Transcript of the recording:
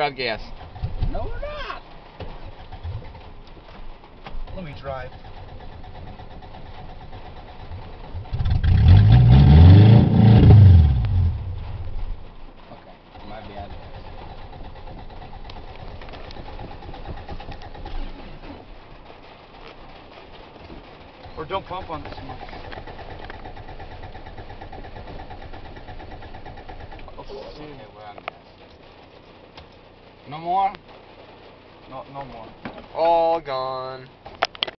We're out of gas. No, we're not. Let me drive. Okay, might be out of gas. Or don't pump on this one. Okay, we're out of gas. No more? No more. All gone.